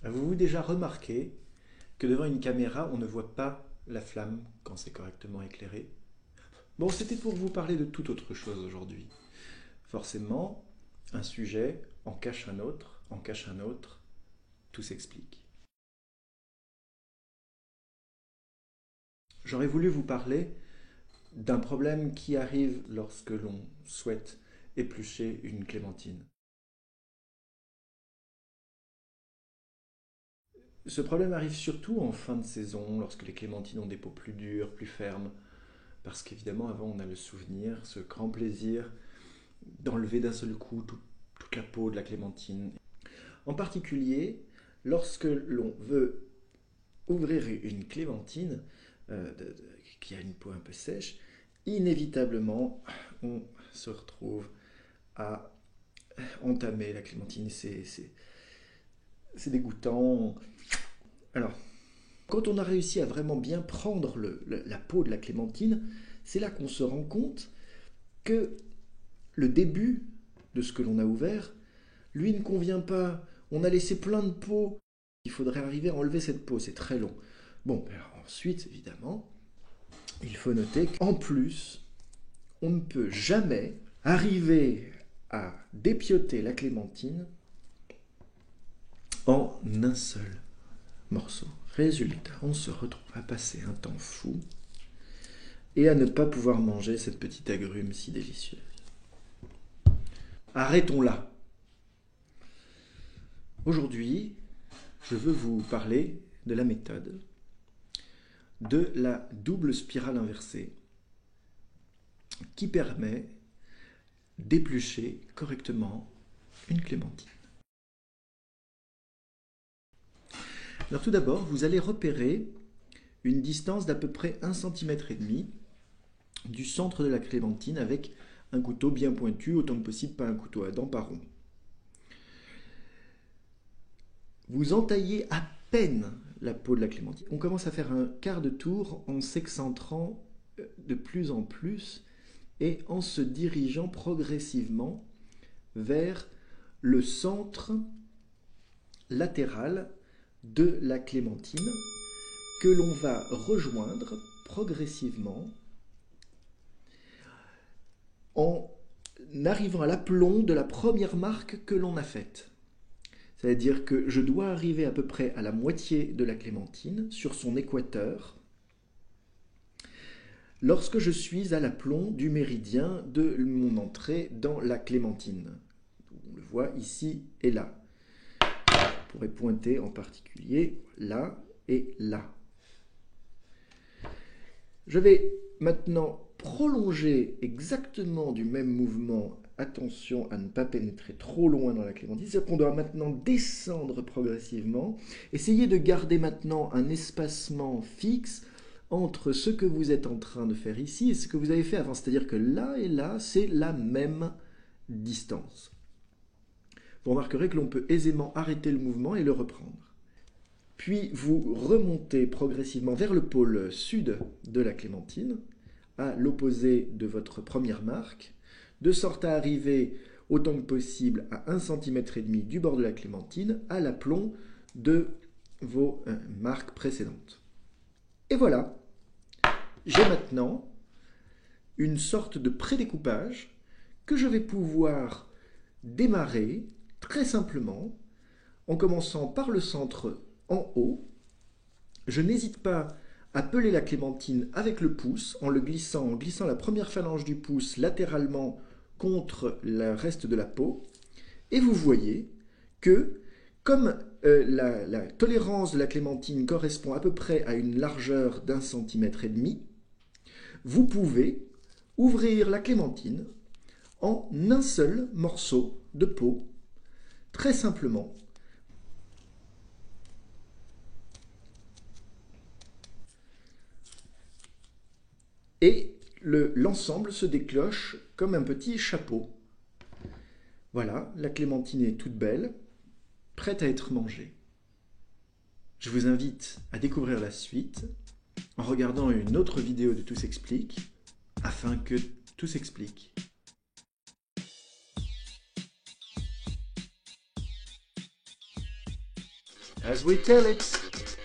Avez-vous déjà remarqué que devant une caméra, on ne voit pas la flamme quand c'est correctement éclairé? Bon, c'était pour vous parler de toute autre chose aujourd'hui. Forcément, un sujet en cache un autre, tout s'explique. J'aurais voulu vous parler d'un problème qui arrive lorsque l'on souhaite éplucher une clémentine. Ce problème arrive surtout en fin de saison, lorsque les clémentines ont des peaux plus dures, plus fermes, parce qu'évidemment, avant, on a le souvenir, ce grand plaisir d'enlever d'un seul coup toute la peau de la clémentine. En particulier, lorsque l'on veut ouvrir une clémentine qui a une peau un peu sèche, inévitablement, on se retrouve à entamer la clémentine. C'est dégoûtant. Alors, quand on a réussi à vraiment bien prendre la peau de la clémentine, c'est là qu'on se rend compte que le début de ce que l'on a ouvert, lui ne convient pas. On a laissé plein de peau. Il faudrait arriver à enlever cette peau, c'est très long. Bon, alors ensuite, évidemment, il faut noter qu'en plus, on ne peut jamais arriver à dépioter la clémentine en un seul morceau. Résultat, on se retrouve à passer un temps fou et à ne pas pouvoir manger cette petite agrume si délicieuse. Arrêtons là. Aujourd'hui, je veux vous parler de la méthode de la double spirale inversée qui permet d'éplucher correctement une clémentine. Alors tout d'abord, vous allez repérer une distance d'à peu près 1,5 cm du centre de la clémentine avec un couteau bien pointu, autant que possible pas un couteau à dents, pas rond. Vous entaillez à peine la peau de la clémentine. On commence à faire un quart de tour en s'excentrant de plus en plus et en se dirigeant progressivement vers le centre latéral de la clémentine que l'on va rejoindre progressivement en arrivant à l'aplomb de la première marque que l'on a faite. C'est-à-dire que je dois arriver à peu près à la moitié de la clémentine, sur son équateur, lorsque je suis à l'aplomb du méridien de mon entrée dans la clémentine. On le voit ici et là. Je pourrais pointer en particulier là et là. Je vais maintenant prolonger exactement du même mouvement. Attention à ne pas pénétrer trop loin dans la clémentine. C'est-à-dire qu'on doit maintenant descendre progressivement. Essayez de garder maintenant un espacement fixe entre ce que vous êtes en train de faire ici et ce que vous avez fait avant. C'est-à-dire que là et là, c'est la même distance. Vous remarquerez que l'on peut aisément arrêter le mouvement et le reprendre. Puis vous remontez progressivement vers le pôle sud de la clémentine, à l'opposé de votre première marque, de sorte à arriver autant que possible à 1,5 cm du bord de la clémentine, à l'aplomb de vos marques précédentes. Et voilà, j'ai maintenant une sorte de prédécoupage que je vais pouvoir démarrer très simplement en commençant par le centre en haut. Je n'hésite pas à peler la clémentine avec le pouce en glissant la première phalange du pouce latéralement contre le reste de la peau. Et vous voyez que comme la tolérance de la clémentine correspond à peu près à une largeur d'1,5 cm, vous pouvez ouvrir la clémentine en un seul morceau de peau, très simplement. Et l'ensemble se décloche comme un petit chapeau. Voilà, la clémentine est toute belle, prête à être mangée. Je vous invite à découvrir la suite en regardant une autre vidéo de Tout s'explique, afin que tout s'explique. as we tell it.